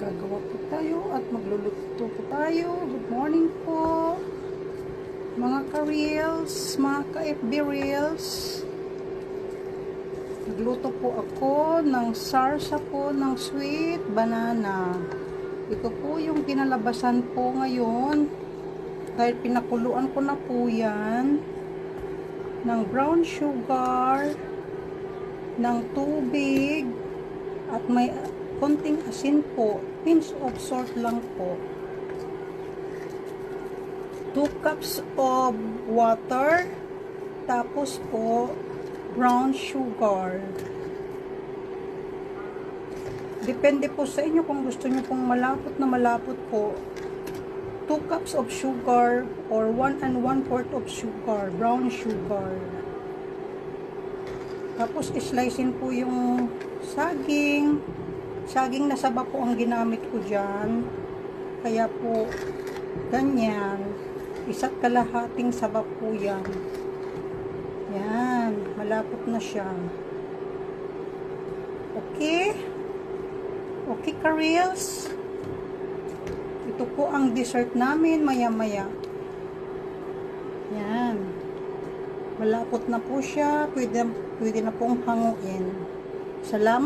Gagawa po tayo at magluluto po tayo. Good morning po mga ka-reels, mga ka-FB reels. Nagluto po ako ng sarsa po ng sweet banana. Ito po yung kinalabasan po ngayon dahil pinakuluan ko na po yan ng brown sugar, ng tubig, at may konting asin po, pinch of salt lang po, 2 cups of water, tapos po brown sugar. Depende po sa inyo kung gusto nyo pong malapot na malapot po. 2 cups of sugar or 1 1/4 of sugar, brown sugar. Tapos islicein po yung saging. Saging na saba po ang ginamit ko dyan. Kaya po, ganyan. 1 kalahating saba po yan. Yan. Malapot na siya. Okay? Okay ka-reels? Ito po ang dessert namin maya-maya. Yan. Malapot na po siya. Pwede na pong hanguin. Salamat.